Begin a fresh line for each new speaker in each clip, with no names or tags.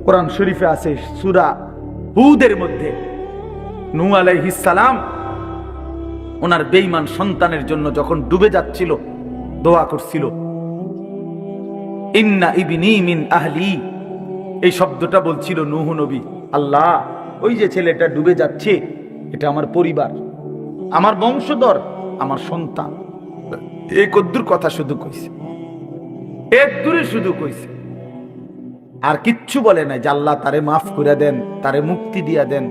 কোরআন শরীফে আছে সূরা হুদের মধ্যে নূহ আলাইহিস সালাম ওনার বেঈমান সন্তানের জন্য যখন ডুবে যাচ্ছিল দোয়া করছিল, ইন্না ইবনি মিন আহলি, এই শব্দটা বলছিল নূহ নবী, আল্লাহ ওই যে ছেলেটা ডুবে যাচ্ছে এটা আমার পরিবার, আমার বংশধর, আমার সন্তান। এই কদ্দুর কথা শুধু কইছে, এক দূরে শুধু কইছে, আর কিচ্ছু বলে নাই যে আল্লাহ তারে মাফ করে দেন, তারে মুক্তি দিয়া দেন,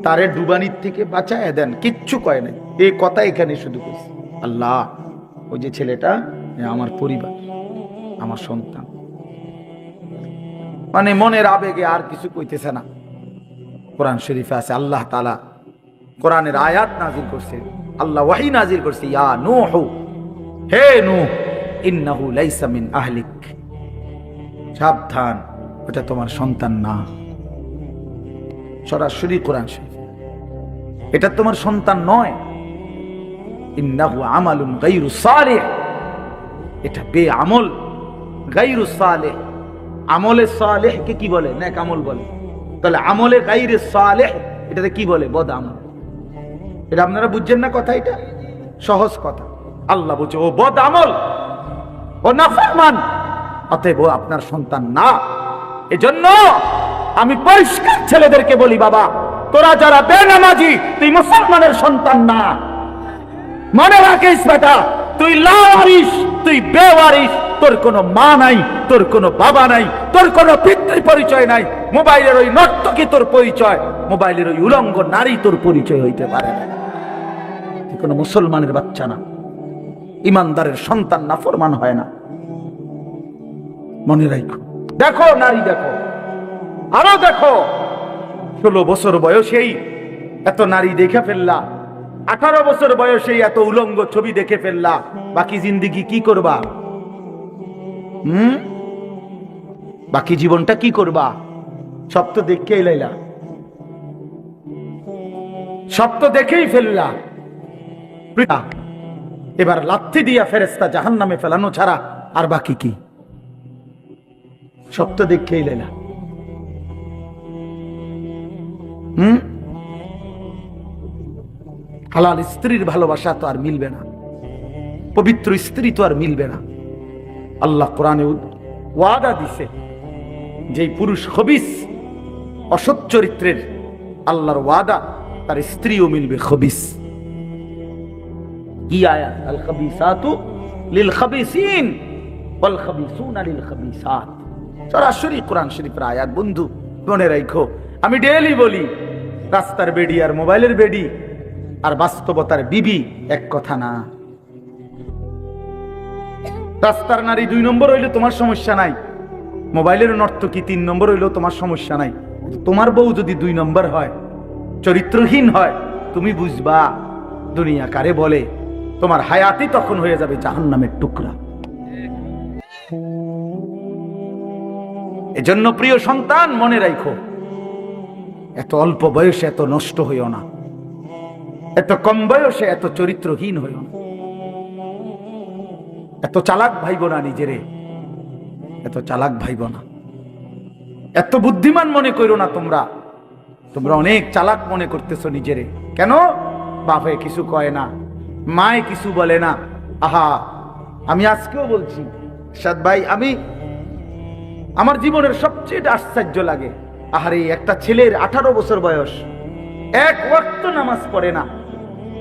তারে ডুবানির থেকে বাঁচায় দেন, কিচ্ছু কয় নাই। এই কথা এখানে শুধু কইছে, আল্লাহ ওই যে ছেলেটা আমার পরিবার, আমার সন্তান। মানে মনের আবেগে আর কিছু কইতেছে না। কোরআন শরীফে আছে আল্লাহ তাআলা কোরআনের আয়াত নাজিল করছে, আল্লাহ ওয়াহী নাজিল করছে, ইয়া নূহ, হে নূহ, ইন্নাহু লাইসা মিন আহলিক, সাবধান ওটা তোমার সন্তান না। সরাসরি কোরআন শরীফ, এটা তোমার সন্তান নয়। ইন্নাহু আমালুন গায়রু সালিহ, এটা বেআমল, গায়রু সালিহ। আমলে সালেহ কে কি বলে? নেক আমল বলে। তাহলে আমলে গায়রে সালেহ এটাতে কি বলে? বদ আমল। এটা আপনারা বুঝছেন না কথা? এটা সহজ কথা। আল্লাহ বলছে ও বদ আমল, ও নাফরমান, অতএব ও আপনার সন্তান না। এজন্য আমি পরিষ্কার ছেলেদেরকে বলি, বাবা তোরা যারা বেনামাজি, তুই মুসলমানের সন্তান না। মনে রাখিস বেটা, তুই লাওয়ারিস, তুই বেওয়ারিস, তোর কোনো মা নাই, তোর কোনো বাবা নাই, তোর কোনো পিতৃ পরিচয় নাই। মোবাইলের ওই নর্তকী তোর পরিচয়, মোবাইলের ওই উলঙ্গ নারী তোর পরিচয় হইতে পারে না। তুই কোনো মুসলমানের বাচ্চা না, ইমানদারের সন্তান নাফরমান হয় না। মনে রাখো। দেখো নারী, দেখো আরো দেখো, 16 বছর বয়সেই এত নারী দেখে ফেললা, 18 বছর বয়সেই এত উলঙ্গ ছবি দেখে ফেললা, বাকি জিন্দেগি কি করবা? বাকি জীবনটা কি করবা? সব তো দেখেই লাইলা, সব তো দেখেই ফেললা। এবার লাথি দিয়া ফেরেশতা জাহান্নামে ফেলানো ছাড়া আর বাকি কি? সব তো দেখেই লাইলা। হালাল স্ত্রীর ভালোবাসা তো আর মিলবে না, পবিত্র স্ত্রী তো আর মিলবে না। আল্লাহ কোরআনে ওয়াদা দিছে, যেই পুরুষ খবিস, অসৎ চরিত্রের, আল্লাহর ওয়াদা তার স্ত্রীও মিলবে খবিস। কি আয়াত? আল খাবিসাতু লিল খাবিসিন ওয়াল খাবিসুনা লিল খাবিসাত। সরাসরি কোরআন শরীফের আয়াত। বন্ধু মনে রাখো, আমি ডেইলি বলি, রাস্তার বেডি আর মোবাইলের বেডি আর বাস্তবতার বিবি এক কথা না। রাস্তার নারী 2 নম্বর হইলে তোমার সমস্যা নাই, মোবাইলের নর্তকী 3 নম্বর হইলেও তোমার সমস্যা নাই। তোমার বউ যদি 2 নম্বর হয়, চরিত্রহীন হয়, তুমি বুঝবা দুনিয়া কারে বলে। তোমার হায়াতই তখন হয়ে যাবে জাহান্নামের টুকরা। এজন্য প্রিয় সন্তান মনে রাখো, এত অল্প বয়সে এত নষ্ট হইও না, এত কম বয়সে এত চরিত্রহীন হইও না, এত চালাক ভাইব না নিজেরে, এত চালাক ভাইব না, এত বুদ্ধিমান মনে করো না। তোমরা অনেক চালাক মনে করতেছো নিজেরে। কেন? বাপে কিছু কয় না, মায়ে কিছু বলে না। আহা, আমি আজকেও বলছি সাদ ভাই, আমার জীবনের সবচেয়ে আশ্চর্য লাগে, আহারে একটা ছেলের 18 বছর বয়স, এক ওয়াক্ত নামাজ পড়ে না,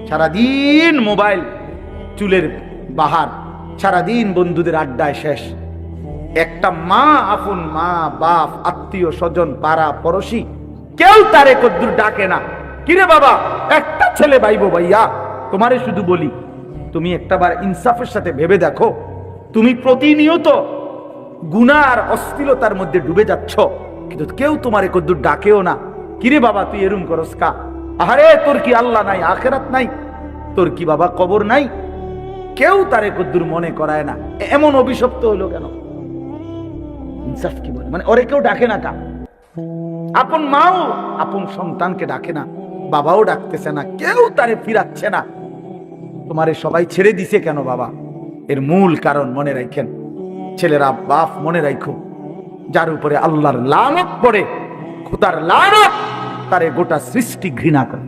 সারাদিন মোবাইল, চুলের বাহার, সারাদিন বন্ধুদের আড্ডায় শেষ। একটা মা, আপন মা, বাপ, আত্মীয় স্বজন, পাড়া পড়োশি, কেউ তারে কদ্দুর ডাকে না। কিরে বাবা, একটা ছেলে ভাইবো ভাইয়া, তোমারে শুধু বলি, তুমি একটাবার ইনসাফের সাথে ভেবে দেখো, তুমি প্রতিনিয়ত গুনাহ আর অশ্লীলতার মধ্যে ডুবে যাচ্ছ, কিন্তু কেউ তোমারে কদ্দুর ডাকেও না। কিরে বাবা, তুই এরম করস কা? আহারে, তোর কি আল্লাহ নাই, আখেরাত নাই? তোর কি বাবা কবর নাই? কেউ তারে কদ্দুর মনে করায় না। এমন অভিশপ্ত হইলো কেন? ইনসাফ কি বলে? মানে ওরে কেউ ডাকে না কা? আপন মাও আপন সন্তানকে ডাকে না, বাবাও ডাকতেছে না, কেউ তারে ফিরাচ্ছে না। তোমারে সবাই ছেড়ে দিছে কেন বাবা? এর মূল কারণ মনে রাখেন ছেলেরা, বাপ মনে রাখো, যার উপরে আল্লাহর লানত পড়ে, খোদার লানত, তারে গোটা সৃষ্টি ঘৃণা করে।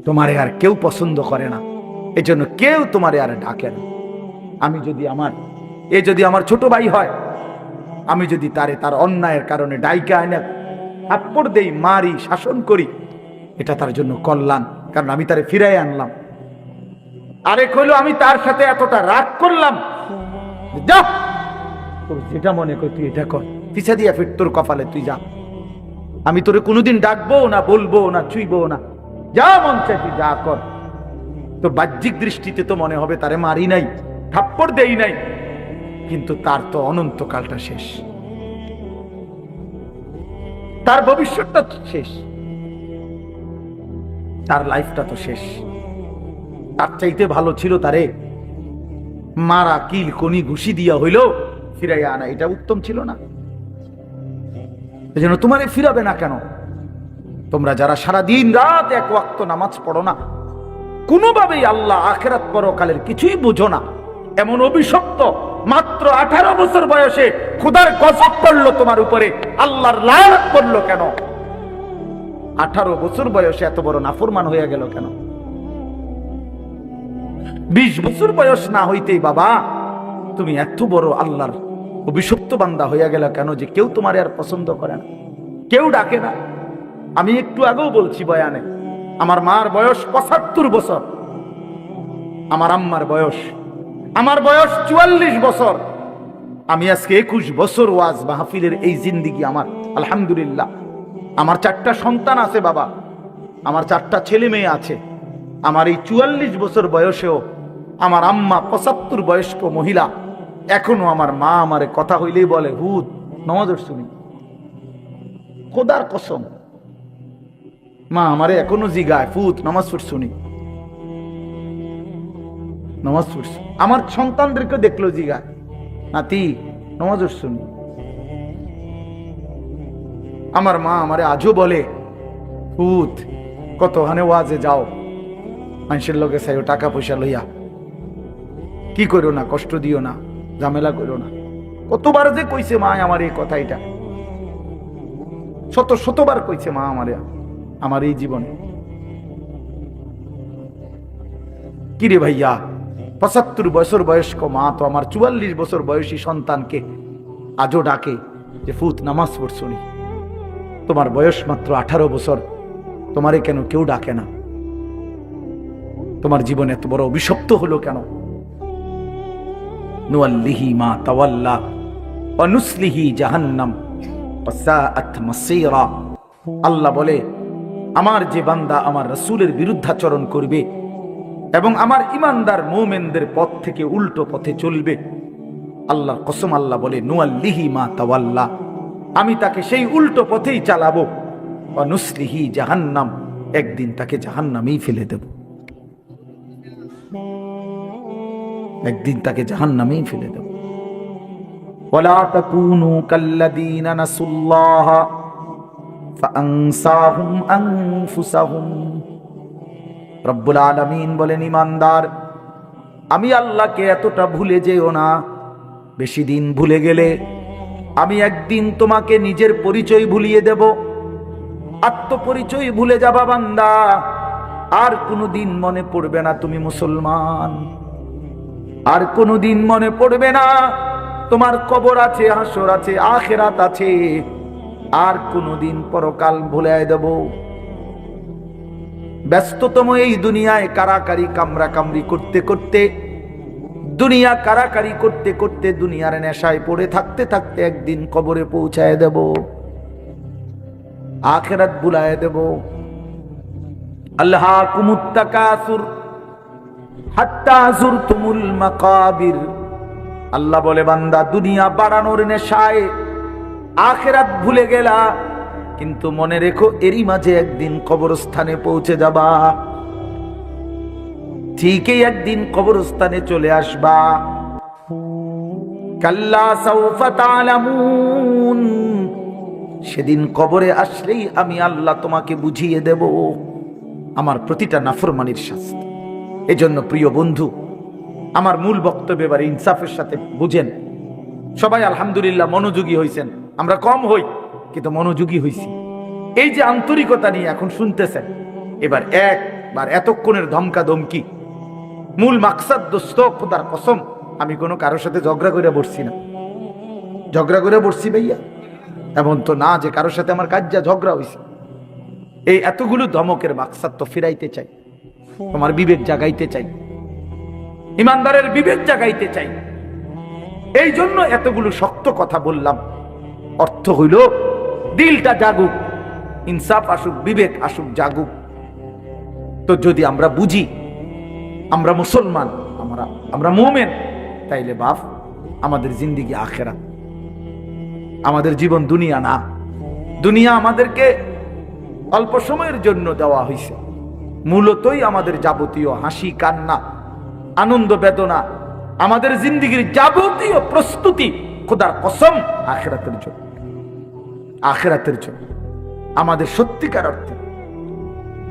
তোমারে আর কেউ পছন্দ করে না, এজন্য কেউ তোমারে আর ডাকে না। আমি যদি যদি আমার ছোট ভাই হয়, আমি যদি তারে তার অন্যায়ের কারণে ডাইকা আনে থাপ্পড় দেই, মারি, শাসন করি, এটা তার জন্য কল্যাণ, কারণ আমি তারে ফিরাই আনলাম। আরেক হইলো আমি তার সাথে এতটা রাগ করলাম, যা তোর যেটা মনে কর তুই এটা কর, পিছা দিয়া ফির তোর কপালে তুই যা, আমি তোরে কোনোদিন ডাকবো না, বলবো না, ছুঁইবো না, যা মন চাই তুই যা কর। তো বাহ্যিক দৃষ্টিতে তো মনে হবে তারে মারি নাই, থাপ্পড় দেই নাই, কিন্তু তার তো অনন্তকালটা শেষ, তার ভবিষ্যৎটা শেষ, তার লাইফটা তো শেষ। তার চাইতে ভালো ছিল তারে মারা, কিল কনি ঘুষি দিয়া হইল ফিরাইয়া আনা, এটা উত্তম ছিল না? এজন্য তোমারে ফিরাবে না কেন? তোমরা যারা সারা দিন রাত এক ওয়াক্ত নামাজ পড়ো না, কোনোভাবেই আল্লাহ আখিরাত পরকালের কিছুই বুঝো না, এমন অভিশপ্ত, মাত্র 18 বছর বয়সে খোদার গজব পড়লো তোমার উপরে, আল্লাহর লানত পড়লো কেন? 18 বছর বয়সে এত বড় নাফরমান হয়ে গেল কেন? 20 বছর বয়স না হইতেই বাবা তুমি এত বড় আল্লাহর অভিশপ্ত বান্দা হইয়া গেল কেন, যে কেউ তোমার আর পছন্দ করে না, কেউ ডাকে না? আমি একটু আগেও বলছি বয়ানে, আমার মার বয়স 75 বছর, আমার আম্মার বয়স, আমার বয়স 44 বছর। আমি আজকে 21 বছর ওয়াজ মাহফিলের এই জিন্দিগি আমার, আলহামদুলিল্লাহ। আমার 4টা সন্তান আছে বাবা, আমার 4টা ছেলে মেয়ে আছে। আমার এই 44 বছর বয়সেও আমার আম্মা 75 বয়স্ক মহিলা, এখনো আমার মা আমারে কথা হইলেই বলে, হুদ নামাজ শুনি, খোদার কসম মা আমারে এখনো জিগায়, ফুত নামাজ শুনি, নামাজ পড়ছি। আমার সন্তানদেরকে দেখলো জিগায়, নাতি নামাজ শুনি। আমার মা আমারে আজও বলে, ফুত কতখানে ওয়াজে যাও, মানুষের লোকে চাইও টাকা পয়সা লইয়া, কি করো না, কষ্ট দিও না, ঝামেলা করো না। কতবার যে কইছে মা আমার এই কথাইটা, শতবার কইছে মা আমারে আমার এই জীবনে। কিরে ভাইয়া, 75 বছর বয়স্ক মা তো আমার 44 বছর বয়সী সন্তানকে আজও ডাকে যে ফুত নামাজ পড়ছনি, তোমার বয়স মাত্র 18 বছর, তোমারে কেন কেউ ডাকে না? তোমার জীবনে এত বড় অভিশপ্ত হলো কেন? নুয়াল্লিহি মা তাওয়াল্লা ওয়া নুসলিহি জাহান্নাম ওয়া সাআত মাসীরা। আল্লাহ বলে, আমার যে বান্দা আমার রাসূলের বিরুদ্ধাচরণ করবে এবং আমার ইমানদার মুমিনদের পথ থেকে উল্টো পথে চলবে, আল্লাহর কসম আল্লাহ বলে, নুয়াল্লিহি মা তাওয়াল্লা, আমি তাকে সেই উল্টো পথেই চালাবো, ওয়া নুসলিহি জাহান্নাম, একদিন তাকে জাহান্নামেই ফেলে দেব, একদিন তাকে জাহান্নামেই ফেলে দেব। ওয়ালা তাকুনু কাল্লাযীনা নাসুল্লাহ ফাআনসাহুম আনফুসাহুম। রব্বুল আলামিন বলেন, ইমানদার আমি আল্লাহকে এতটা ভুলে যেও না, বেশি দিন ভুলে গেলে আমি একদিন তোমাকে নিজের পরিচয় ভুলিয়ে দেব, আত্মপরিচয় ভুলে যাবা বান্দা, আর কোনোদিন মনে পড়বে না তুমি মুসলমান, আর কোনোদিন মনে পড়বে না তোমার কবর আছে, হাসর আছে, আখিরাত আছে, আর কোনোদিন পরকাল ভুলে দেব। ব্যস্ততম এই দুনিয়ায় কারাকারি কামরা কামরি করতে করতে, দুনিয়া কারাকারি করতে করতে, দুনিয়ার নেশায় পড়ে থাকতে থাকতে একদিন কবরে পৌঁছায় দেব, আখিরাত ভুলায় দেব। আল্লাহকুমুত তাকাসুর হাত্তা যুরতুমুল মাকাবির। আল্লাহ বলে, বান্দা দুনিয়া বাড়ানোর নেশায় আখিরাত ভুলে গেলা, কিন্তু মনে রেখো এরই মাঝে একদিন কবরস্থানে পৌঁছে যাবা, ঠিকই একদিন কবরস্থানে চলে আসবা। কাল্লা সাউফা তা'লামুন, সেদিন কবরে আসলেই আমি আল্লাহ তোমাকে বুঝিয়ে দেব আমার প্রতিটা নাফরমানির শাস্তি। এজন্য প্রিয় বন্ধু, আমার মূল বক্তব্য এবার ইনসাফের সাথে বুঝেন। সবাই আলহামদুলিল্লাহ মনোযোগী হয়েছেন, আমরা কম হই কিন্তু মনোযোগী হইছি। এই যে আন্তরিকতা নিয়ে এখন শুনতেছেন, এবার একবার এতক্ষণের ধমকা ধমকি মূল মাকসাদ দোস্ত খোদার কসম, আমি কোনো কারোর সাথে ঝগড়া করে বসছি না। ঝগড়া করে বসছি ভাইয়া এমন তো না যে কারোর সাথে আমার কাজ যা ঝগড়া হয়েছে। এই এতগুলো ধমকের মাকসাদ তো ফিরাইতে চাই, তোমার বিবেক জাগাইতে চাই, ইমানদারের বিবেক জাগাইতে চাই। এই জন্য এতগুলো শক্ত কথা বললাম। অর্থ হইল দিলটা জাগুক, ইনসাফ আসুক, বিবেক আসুক, জাগুক। তো যদি আমরা বুঝি আমরা মুসলমান, আমরা মুমিন, তাইলে বাপ আমাদের জিন্দেগি আখেরাত, আমাদের জীবন দুনিয়া না। দুনিয়া আমাদেরকে অল্প সময়ের জন্য দেওয়া হয়েছে, মূলতই আমাদের যাবতীয় হাসি কান্না আনন্দ বেদনা, আমাদের জিন্দেগির যাবতীয় প্রস্তুতি খোদার কসম আখিরাতের জন্য। আখিরাতের জন্য আমাদের সত্যিকার অর্থে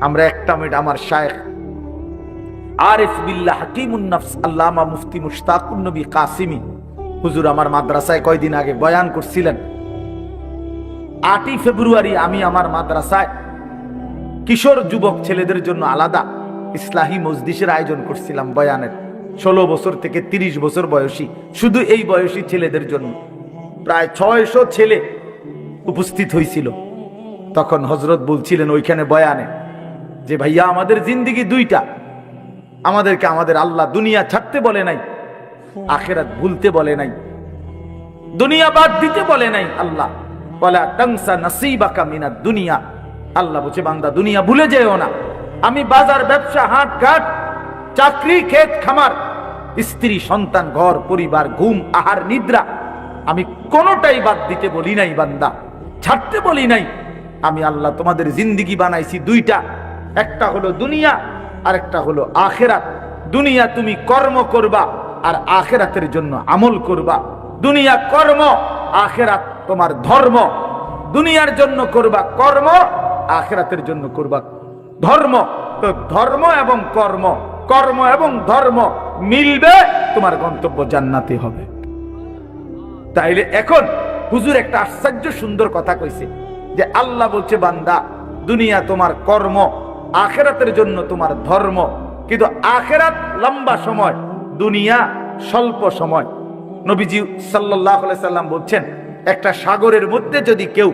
আমরা একটা মিনিট আমার শায়েখ আরিফ বিল্লাহ হাকিমুন নফস আল্লামা মুফতি মুশতাকুন নবী কাসিমি হুজুর আমার মাদ্রাসায় কয়দিন আগে বয়ান করছিলেন। 8ই ফেব্রুয়ারি আমি আমার মাদ্রাসায় কিশোর যুবক ছেলেদের জন্য আলাদা ইসলাহি মজলিসের আয়োজন করছিলাম বয়ানের। 16 বছর থেকে 30 বছর বয়সী, শুধু এই বয়সী ছেলেদের জন্য প্রায় 600 ছেলে উপস্থিত হয়েছিল। তখন হযরত বলছিলেন ওইখানে বয়ানে যে ভাইয়া আমাদের জিন্দেগি দুইটা, আমাদেরকে আমাদের আল্লাহ দুনিয়া ছাড়তে বলে নাই, আখিরাত ভুলতে বলে নাই, দুনিয়া বাদ দিতে বলে নাই। আল্লাহ ওয়ালা তানসা নাসিবাকা মিনাদ দুনিয়া, আল্লাহ বলছে বান্দা দুনিয়া ভুলে যেও না। আমি বাজার ব্যবসা হাট ঘাট চাকরি ক্ষেত খামার স্ত্রী সন্তান ঘর পরিবার ঘুম আহার নিদ্রা আমি কোনোটাই বাদ দিতে বলি নাই বান্দা, ছাড়তে বলি নাই। আমি আল্লাহ তোমাদের জিন্দেগি বানাইছি দুইটা, একটা হলো দুনিয়া আর একটা হলো আখিরাত। দুনিয়া তুমি কর্ম করবা আর আখিরাতের জন্য আমল করবা। দুনিয়া কর্ম, আখিরাত তোমার ধর্ম। দুনিয়ার জন্য করবা কর্ম, আখিরাতের জন্য করবা ধর্ম। তো ধর্ম এবং কর্ম, কর্ম এবং ধর্ম মিলবে, তোমার গন্তব্য জান্নাতে হবে। তাইলে এখন হুজুর একটা আশ্চর্য সুন্দর কথা কইছে যে আল্লাহ বলছে বান্দা দুনিয়া তোমার কর্ম, আখিরাতের জন্য তোমার ধর্ম। কিন্তু আখিরাত লম্বা সময়, দুনিয়া স্বল্প সময়। নবীজি সাল্লাল্লাহু আলাইহি সাল্লাম বলছেন একটা সাগরের মধ্যে যদি কেউ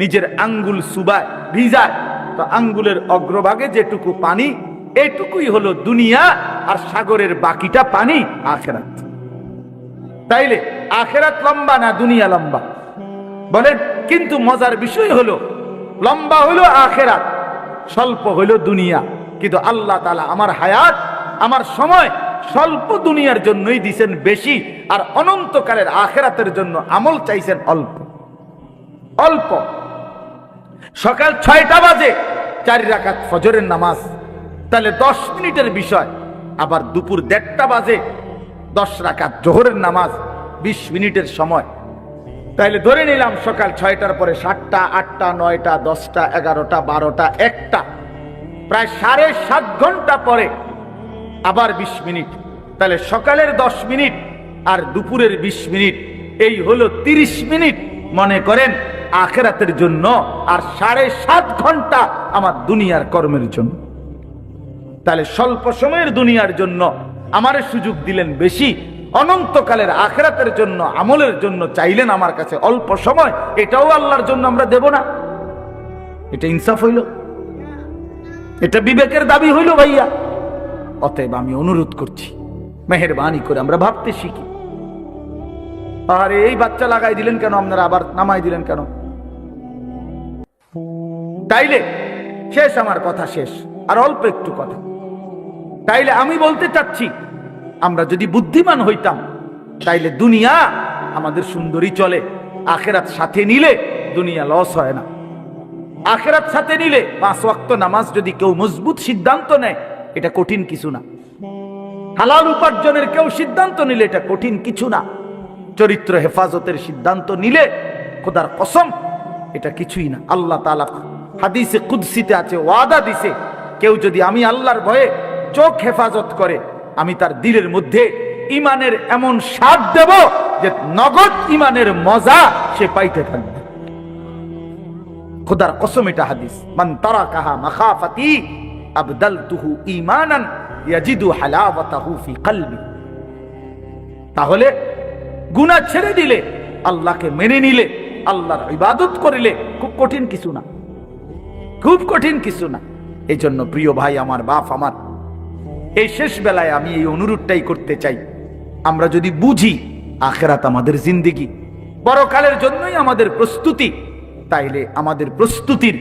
নিজের আঙ্গুল চুবায় ভিজায়, তো আঙ্গুলের অগ্রভাগে যেটুকু পানি এটুকুই হলো দুনিয়া, আর সাগরের বাকিটা পানি আখিরাত। তাইলে আখিরাত লম্বা না দুনিয়া লম্বা বলেন? কিন্তু মজার বিষয় হলো লম্বা হলো আখিরাত, স্বল্প হলো দুনিয়া। কিন্তু আল্লাহ তাআলা আমার হায়াত, আমার সময় স্বল্প দুনিয়ার জন্যই দিয়েছেন বেশি, আর অনন্তকালের আখিরাতের জন্য আমল চাইছেন অল্প অল্প। সকাল 6টা বাজে 4 রাকাত ফজরের নামাজ, তাহলে 10 মিনিটের বিষয়। আবার দুপুর 1:30টা বাজে 10 রাকাত জোহরের নামাজ, 20 মিনিটের সময়। তাইলে ধরে নিলাম সকাল 6টার পরে 7টা 8টা 9টা 10টা 11টা 12টা 1টা, প্রায় 7.5 ঘন্টা পরে আবার 20 মিনিট। তাহলে সকালের 10 মিনিট আর দুপুরের 20 মিনিট, এই হলো 30 মিনিট মনে করেন আখিরাতের জন্য, আর 7.5 ঘন্টা আমার দুনিয়ার কর্মের জন্য। তাহলে স্বল্প সময়ের দুনিয়ার জন্য আমারে সুযোগ দিলেন বেশি, অনন্তকালের আখিরাতের জন্য আমলের জন্য চাইলেন আমার কাছে অল্প সময়। এটাও আল্লাহর জন্য আমরা দেব না? এটা ইনসাফ হইল? এটা বিবেকের দাবি হইল ভাইয়া? অতএব আমি অনুরোধ করছি মেহেরবানি করে আমরা ভাবতে শিখি। আরে এই বাচ্চা লাগাই দিলেন কেন আপনারা, আবার নামাই দিলেন কেন? তাইলে শেষ, আমার কথা শেষ, আর অল্প একটু কথা। তাইলে আমি বলতে চাচ্ছি আমরা যদি বুদ্ধিমান হইতাম তাইলে দুনিয়া আমাদের সুন্দরী চলে, আখিরাত সাথে নিলে দুনিয়া লস হয় না। আখিরাত সাথে নিলে 5 ওয়াক্ত নামাজ যদি কেউ মজবুত সিদ্ধান্ত নেয়, এটা কঠিন কিছু না। হালাল উপার্জনের কেউ সিদ্ধান্ত নিলে এটা কঠিন কিছু না। চরিত্র হেফাজতের সিদ্ধান্ত নিলে খোদার কসম এটা কিছুই না। আল্লাহ তাআলা হাদিসে কুদসিতে আছে, ওয়াদা দিছে, কেউ যদি আমি আল্লাহর ভয়ে চোখ হেফাজত করে, আমি তার দিলের মধ্যে ঈমানের এমন স্বাদ দেব যে নগদ ইমানের মজা সে পাইতে থাকবে। খোদার কসম এটা হাদিস, মান তারাকাহা মাখাফাতি আবদালতুহু ঈমানান ইয়াজিদু হালাওয়াতাহু ফি কলবি। তাহলে গুনাহ ছেড়ে দিলে, আল্লাহকে মেনে নিলে, আল্লাহর ইবাদত করিলে খুব কঠিন কিছু না, খুব কঠিন কিছু না। এই জন্য প্রিয় ভাই আমার, বাপ আমার, এই শেষ বেলায় আমি এই অনুরোধটাই করতে চাই, আমরা যদি বুঝি আখিরাত আমাদের জিন্দেগি, পরকালের জন্যই আমাদের প্রস্তুতি, তাইলে আমাদের প্রস্তুতির